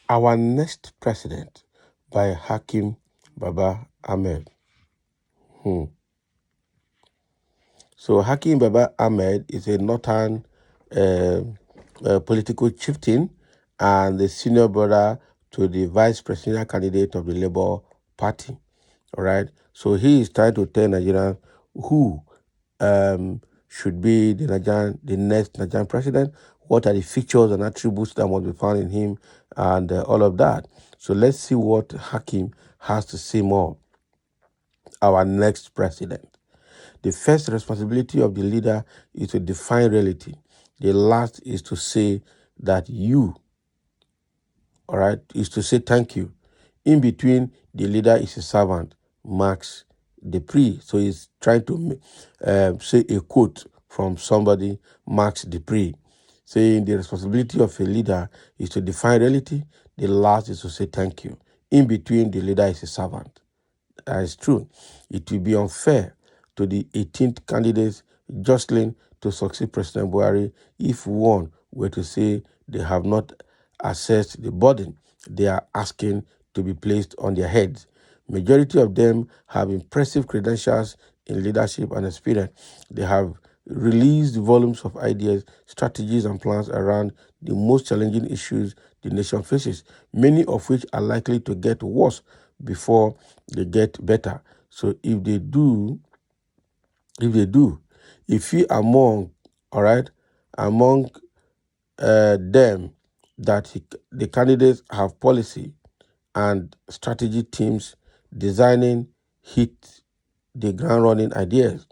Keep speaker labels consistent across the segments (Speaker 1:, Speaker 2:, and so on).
Speaker 1: Our Next President by Hakeem Baba Ahmed. So Hakeem Baba Ahmed is a northern political chieftain and the senior brother to the vice presidential candidate of the Labour Party. All right. So he is trying to tell Nigerians who should be the next Nigerian president. What are the features and attributes that must be found in him, and all of that. So let's see what Hakeem has to say more. Our next president. The first responsibility of the leader is to define reality. The last is to say that you, all right, is to say thank you. In between, the leader is a servant, Max Dupree. So he's trying to say a quote from somebody, Max Dupree, saying the responsibility of a leader is to define reality. The last is to say thank you. In between, the leader is a servant. That is true. It will be unfair to the 18th candidates jostling to succeed President Buhari if one were to say they have not assessed the burden they are asking to be placed on their heads. Majority of them have impressive credentials in leadership and experience. They have released volumes of ideas, strategies, and plans around the most challenging issues the nation faces, many of which are likely to get worse before they get better. So if we among, all right, among them that the candidates have policy and strategy teams designing hit the ground running ideas.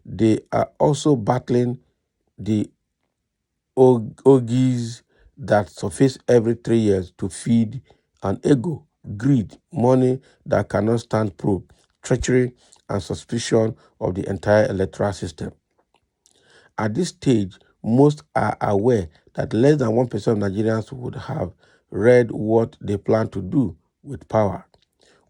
Speaker 1: They are also battling the ogres that surface every 3 years to feed an ego, greed, money that cannot stand probe, treachery, and suspicion of the entire electoral system. At this stage, most are aware that less than 1% of Nigerians would have read what they plan to do with power.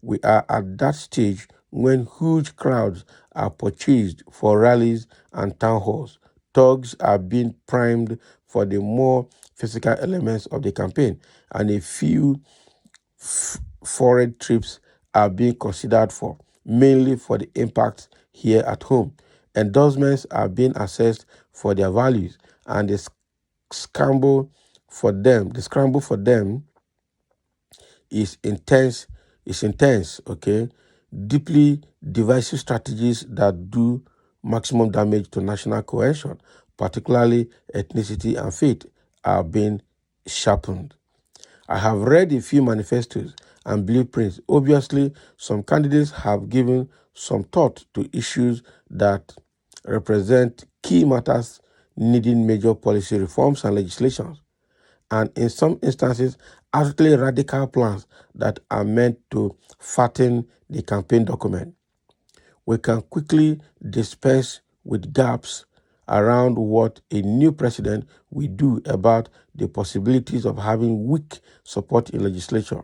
Speaker 1: We are at that stage when huge crowds are purchased for rallies and town halls. Thugs are being primed for the more physical elements of the campaign, and a few foreign trips are being considered for, mainly for the impact here at home. Endorsements are being assessed for their values, and the scramble for them is intense, okay? Deeply divisive strategies that do maximum damage to national cohesion, particularly ethnicity and faith, are being sharpened. I have read a few manifestos and blueprints. Obviously, some candidates have given some thought to issues that represent key matters needing major policy reforms and legislations, and in some instances, absolutely radical plans that are meant to fatten the campaign document. We can quickly dispense with gaps around what a new president will do about the possibilities of having weak support in legislature.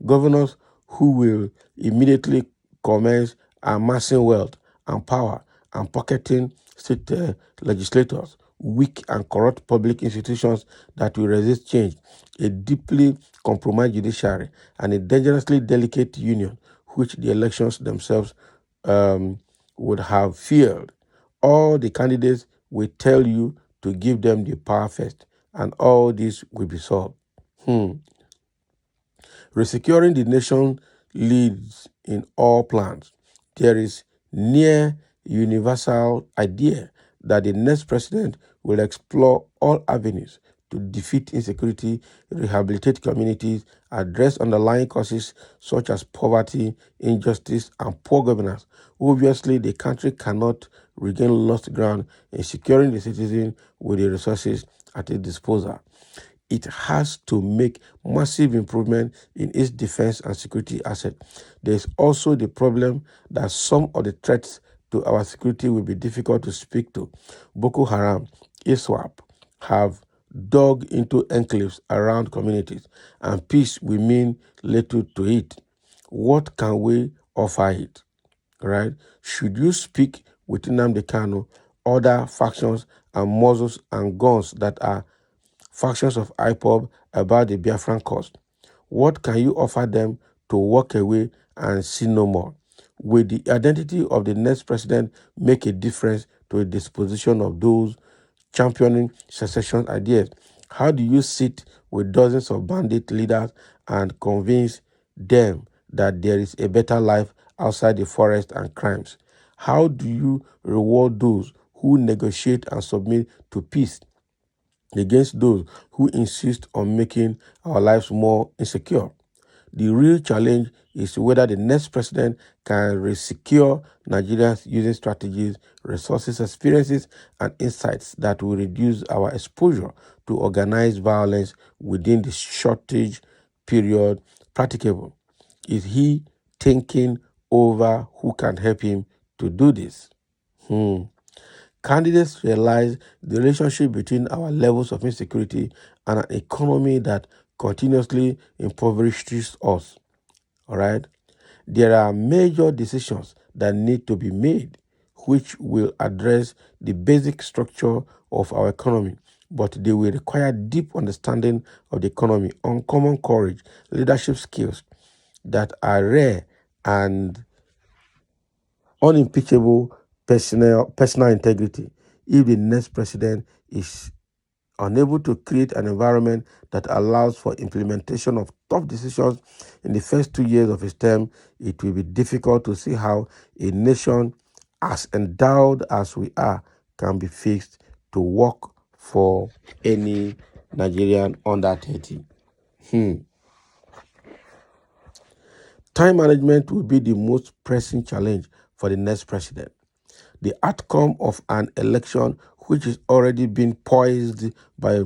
Speaker 1: Governors who will immediately commence amassing wealth and power and pocketing state legislators, weak and corrupt public institutions that will resist change, a deeply compromised judiciary, and a dangerously delicate union, which the elections themselves would have feared. All the candidates will tell you to give them the power first, and all this will be solved. Resecuring the nation leads in all plans. There is near universal idea that the next president will explore all avenues to defeat insecurity, rehabilitate communities, address underlying causes such as poverty, injustice, and poor governance. Obviously, the country cannot regain lost ground in securing the citizen with the resources at its disposal. It has to make massive improvement in its defense and security asset. There is also the problem that some of the threats to our security will be difficult to speak to. Boko Haram, ISWAP have dug into enclaves around communities, and peace will mean little to it. What can we offer it? Right? Should you speak with Nnamdi Kanu, other factions and muzzles and guns that are factions of IPOB about the Biafran cause? What can you offer them to walk away and see no more? Will the identity of the next president make a difference to the disposition of those championing secession ideas? How do you sit with dozens of bandit leaders and convince them that there is a better life outside the forest and crimes? How do you reward those who negotiate and submit to peace against those who insist on making our lives more insecure? The real challenge is whether the next president can resecure Nigerians using strategies, resources, experiences, and insights that will reduce our exposure to organized violence within the shortage period practicable. Is he thinking over who can help him to do this? Candidates realize the relationship between our levels of insecurity and an economy that continuously impoverishes us. All right? There are major decisions that need to be made which will address the basic structure of our economy, but they will require deep understanding of the economy, uncommon courage, leadership skills that are rare, and unimpeachable personal integrity. If the next president is unable to create an environment that allows for implementation of tough decisions in the first 2 years of his term, it will be difficult to see how a nation as endowed as we are can be fixed to work for any Nigerian under 30. Time management will be the most pressing challenge for the next president. The outcome of an election which is already being poisoned by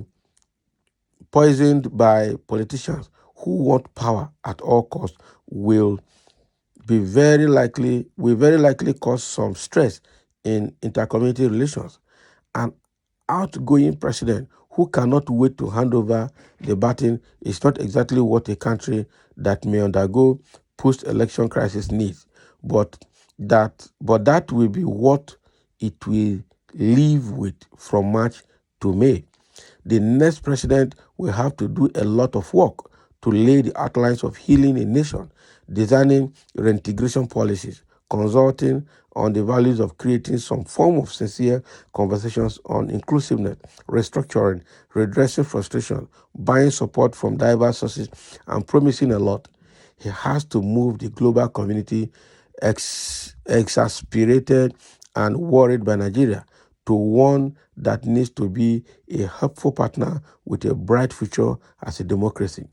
Speaker 1: politicians who want power at all costs will very likely cause some stress in intercommunity relations. An outgoing president who cannot wait to hand over the baton is not exactly what a country that may undergo post-election crisis needs, but that will be what it will live with from March to May. The next president will have to do a lot of work to lay the outlines of healing a nation, designing reintegration policies, consulting on the values of creating some form of sincere conversations on inclusiveness, restructuring, redressing frustration, buying support from diverse sources, and promising a lot. He has to move the global community exasperated and worried by Nigeria to one that needs to be a helpful partner with a bright future as a democracy.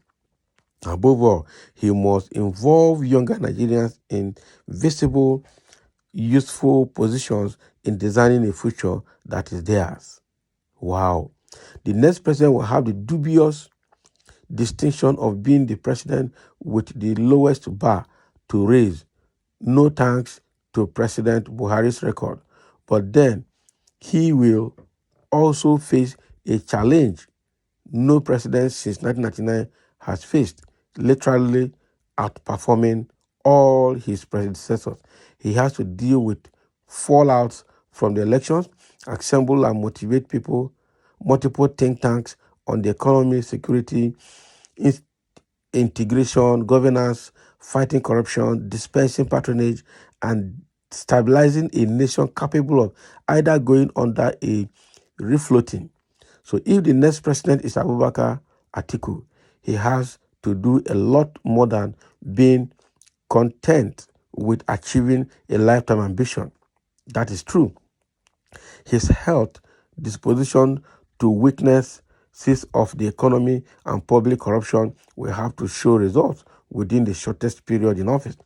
Speaker 1: Above all, he must involve younger Nigerians in visible, useful positions in designing a future that is theirs. Wow. The next president will have the dubious distinction of being the president with the lowest bar to raise. No thanks to President Buhari's record. But then he will also face a challenge no president since 1999 has faced, literally outperforming all his predecessors. He has to deal with fallouts from the elections, assemble and motivate people, multiple think tanks on the economy, security, integration, governance, fighting corruption, dispensing patronage, and stabilizing a nation capable of either going under a refloating. So if the next president is Abubakar Atiku, he has to do a lot more than being content with achieving a lifetime ambition. That is true. His health, disposition to weaknesses of the economy and public corruption will have to show results within the shortest period in office.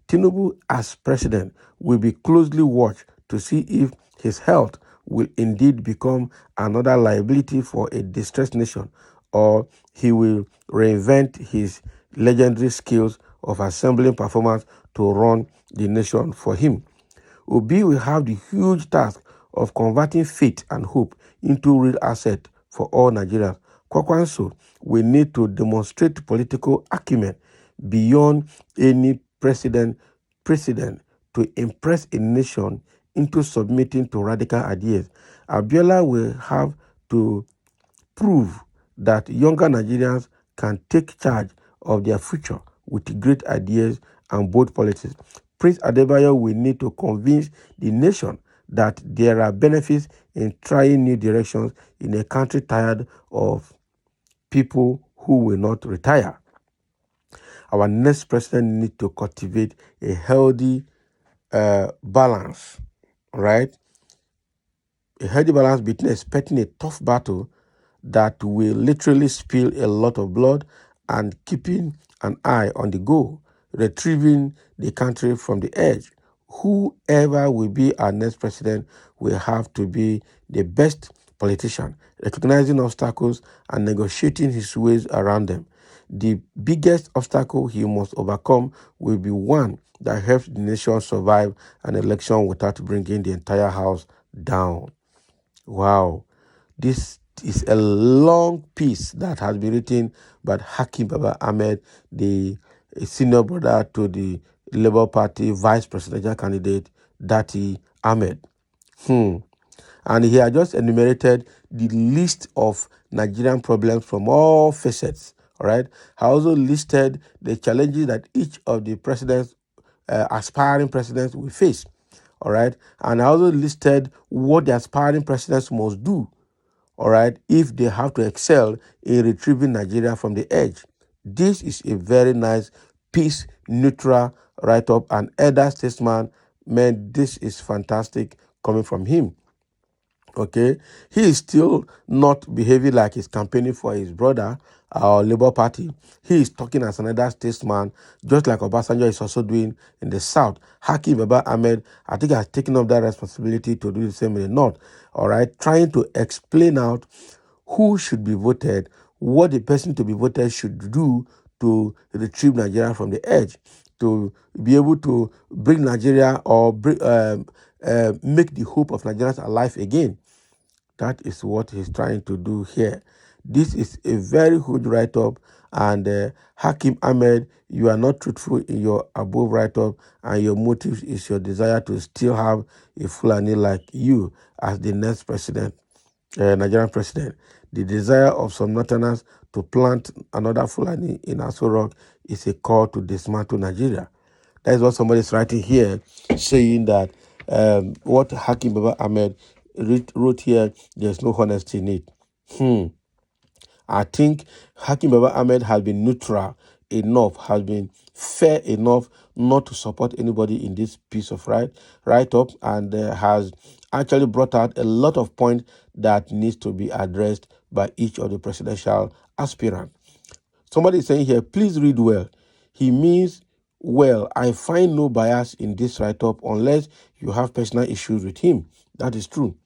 Speaker 1: Tinubu, as president, will be closely watched to see if his health will indeed become another liability for a distressed nation, or he will reinvent his legendary skills of assembling performers to run the nation for him. Obi will have the huge task of converting faith and hope into real asset for all Nigerians. Kwakwanso will need to demonstrate political acumen beyond any precedent to impress a nation into submitting to radical ideas Abiola will have to prove that younger Nigerians can take charge of their future with great ideas and bold policies. Prince Adebayo will need to convince the nation that there are benefits in trying new directions in a country tired of people who will not retire. Our next president needs to cultivate a healthy balance, right? A healthy balance between expecting a tough battle that will literally spill a lot of blood and keeping an eye on the goal, retrieving the country from the edge. Whoever will be our next president will have to be the best politician, recognizing obstacles and negotiating his ways around them. The biggest obstacle he must overcome will be one that helps the nation survive an election without bringing the entire house down. Wow. This is a long piece that has been written by Hakeem Baba Ahmed, the senior brother to the Labour Party vice presidential candidate, Dati Ahmed. And he had just enumerated the list of Nigerian problems from all facets. All right. I also listed the challenges that each of the presidents, aspiring presidents, will face. All right. And I also listed what the aspiring presidents must do, all right, if they have to excel in retrieving Nigeria from the edge. This is a very nice, peace neutral write-up. And elder statesman, man, this is fantastic coming from him. Okay, he is still not behaving like he's campaigning for his brother, our Labour Party. He is talking as another statesman, just like Obasanjo is also doing in the South. Hakeem Baba Ahmed, I think, has taken up that responsibility to do the same in the North. All right, trying to explain out who should be voted, what the person to be voted should do to retrieve Nigeria from the edge, to be able to bring Nigeria or make the hope of Nigerians alive again. That is what he's trying to do here. This is a very good write-up, and Hakeem Ahmed, you are not truthful in your above write-up, and your motive is your desire to still have a Fulani like you as the next president, Nigerian president. The desire of some Northerners to plant another Fulani in Aso Rock is a call to dismantle Nigeria. That is what somebody is writing here, saying that what Hakeem Baba Ahmed wrote here, there's no honesty in it. I think Hakeem Baba Ahmed has been neutral enough, has been fair enough not to support anybody in this piece of write-up, and has actually brought out a lot of points that needs to be addressed by each of the presidential aspirants. Somebody is saying here, please read well. He means, well, I find no bias in this write-up unless you have personal issues with him. That is true.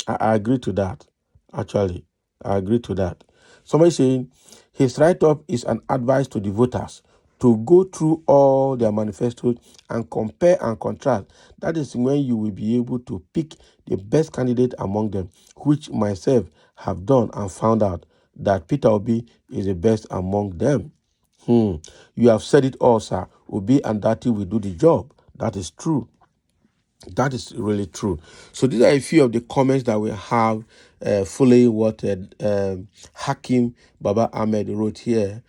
Speaker 1: I agree to that, actually. I agree to that. Somebody saying, his write-up is an advice to the voters to go through all their manifestos and compare and contrast. That is when you will be able to pick the best candidate among them, which myself have done and found out that Peter Obi is the best among them. You have said it all, sir. Obi and Dati will do the job. That is true. That is really true. So these are a few of the comments that we have following what Hakeem Baba Ahmed wrote here,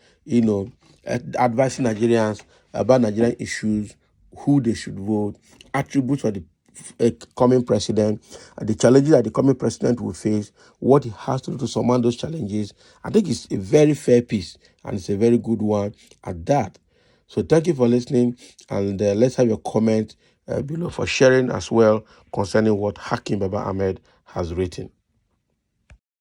Speaker 1: advising Nigerians about Nigerian issues, who they should vote, attributes of the coming president, and the challenges that the coming president will face, what he has to do to surmount those challenges. I think it's a very fair piece, and it's a very good one at that. So thank you for listening, and let's have your comment below for sharing as well concerning what Hakeem Baba Ahmed has written.